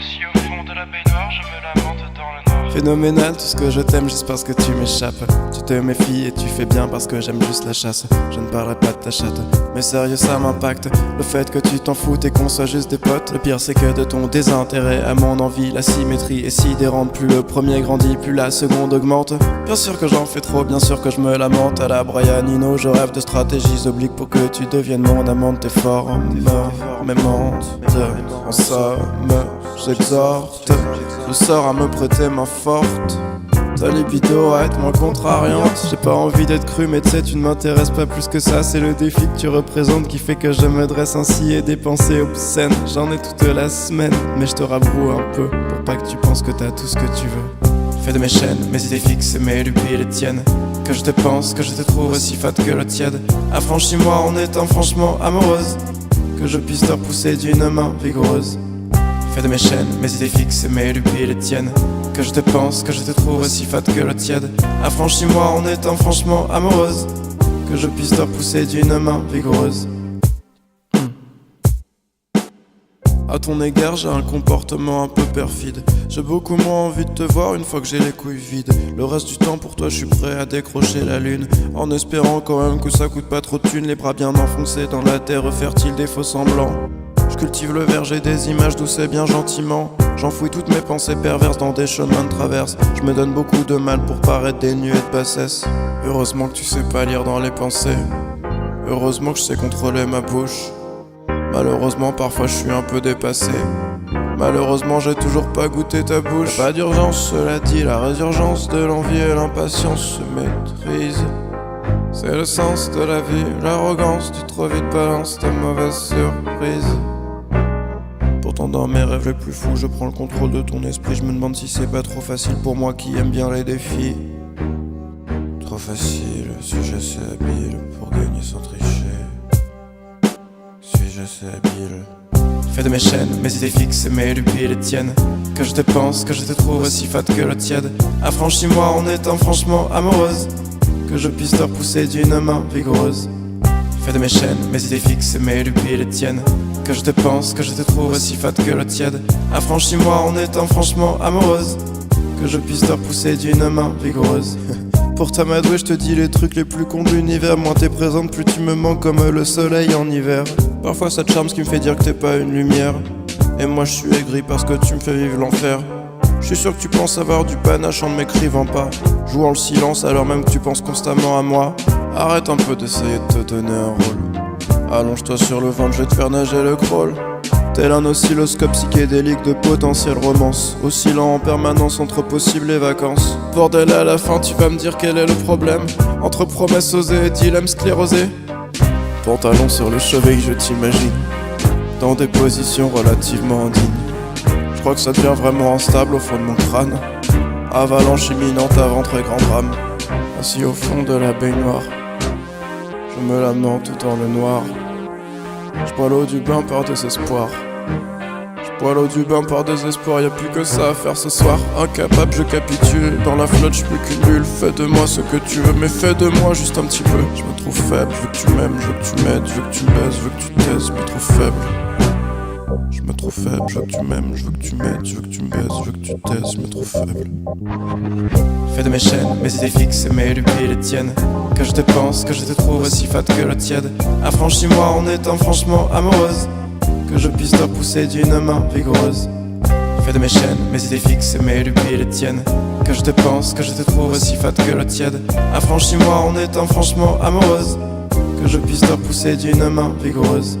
Assis au fond de la baignoire, je me lamente dans le noir. Phénoménal, tout ce que je t'aime juste parce que tu m'échappes. Tu te méfies et tu fais bien parce que j'aime juste la chasse. Je ne parlerai pas de ta chatte, mais sérieux ça m'impacte. Le fait que tu t'en foutes et qu'on soit juste des potes. Le pire c'est que de ton désintérêt à mon envie, la symétrie est sidérante. Plus le premier grandit, plus la seconde augmente. Bien sûr que j'en fais trop, bien sûr que je me lamente. À la Brian Eno, je rêve de stratégies obliques pour que tu deviennes mon amante. T'es fort, mais mente. En somme, j'exhorte le sort à me prêter main forte. Ta libido à être moins contrariante. J'ai pas envie d'être cru mais tu sais tu ne m'intéresses pas plus que ça. C'est le défi que tu représentes qui fait que je me dresse ainsi et des pensées obscènes. J'en ai toute la semaine mais je te rabroue un peu pour pas que tu penses que t'as tout ce que tu veux. Fais de mes chaînes, mes idées fixes et mes lubies les tiennes. Que je te pense, que je te trouve aussi fat que le tiède. Affranchis-moi en étant franchement amoureuse. Que je puisse te repousser d'une main vigoureuse. Fais de mes chaînes, mes idées fixes et mes lubies les tiennes. Que je te pense, que je te trouve aussi fat que le tiède. Affranchis-moi en étant franchement amoureuse. Que je puisse te repousser d'une main vigoureuse. À ton égard, j'ai un comportement un peu perfide. J'ai beaucoup moins envie de te voir une fois que j'ai les couilles vides. Le reste du temps pour toi, je suis prêt à décrocher la lune. En espérant quand même que ça coûte pas trop de thunes. Les bras bien enfoncés dans la terre fertile des faux semblants. Je cultive le verger des images douces et bien gentiment. J'enfouis toutes mes pensées perverses dans des chemins de traverse. Je me donne beaucoup de mal pour paraître dénué de bassesse. Heureusement que tu sais pas lire dans les pensées. Heureusement que je sais contrôler ma bouche. Malheureusement parfois je suis un peu dépassé. Malheureusement j'ai toujours pas goûté ta bouche. Y'a pas d'urgence, cela dit, la résurgence de l'envie et l'impatience se maîtrise. C'est le sens de la vie, l'arrogance du trop vite balance de mauvaises surprises. Pourtant dans mes rêves les plus fous, je prends le contrôle de ton esprit. Je me demande si c'est pas trop facile pour moi qui aime bien les défis. Trop facile, suis-je assez habile pour gagner sans tricher? Suis-je assez habile? Fais de mes chaînes, mes idées fixes et mes lubies les tiennes. Que je te pense, que je te trouve aussi fat que le tiède. Affranchis-moi en étant franchement amoureuse. Que je puisse te repousser d'une main vigoureuse. Fais de mes chaînes, mes idées fixes et mes lubies les tiennes. Que je te pense, que je te trouve aussi fat que le tiède. Affranchis-moi en étant franchement amoureuse. Que je puisse te repousser d'une main vigoureuse. Pour t'amadouer, je te dis les trucs les plus cons de l'univers. Moins t'es présente, plus tu me manques comme le soleil en hiver. Parfois ça te charme ce qui me fait dire que t'es pas une lumière. Et moi je suis aigri parce que tu me fais vivre l'enfer. Je suis sûr que tu penses avoir du panache en ne m'écrivant pas. Jouant le silence alors même que tu penses constamment à moi. Arrête un peu d'essayer de te donner un rôle. Allonge-toi sur le ventre, je vais te faire nager le crawl. Tel un oscilloscope psychédélique de potentielle romance, oscillant en permanence entre possibles et vacances. Bordel, à la fin tu vas me dire quel est le problème entre promesses osées et dilemme sclérosé. Pantalon sur les chevilles, je t'imagine dans des positions relativement indignes. Je crois que ça devient vraiment instable au fond de mon crâne. Avalanche imminente avant très grand drame. Assis au fond de la baignoire, je me lamente tout dans le noir. Je bois l'eau du bain par désespoir. Je bois l'eau du bain par désespoir. Y'a plus que ça à faire ce soir. Incapable, je capitule. Dans la flotte, j'suis plus qu'une bulle. Fais de moi ce que tu veux, mais fais de moi juste un petit peu. Je me trouve faible, je veux que tu m'aimes, je veux que tu m'aides, je veux que tu me baises, je veux que tu te taises. Je me trouve faible. Je me trouve faible, je veux que tu m'aimes, je veux que tu m'aides, je veux que tu me baises, je veux que tu te taises. Je me trouve faible. Fais de mes chaînes, mes idées fixes et mes lubies les tiennes. Que je te pense, que je te trouve aussi fat que le tiède. Affranchis-moi en étant franchement amoureuse. Que je puisse te repousser d'une main vigoureuse. Fais de mes chaînes, mes idées fixes et mes lubies les tiennes. Que je te pense, que je te trouve aussi fat que le tiède. Affranchis-moi en étant franchement amoureuse. Que je puisse te repousser d'une main vigoureuse.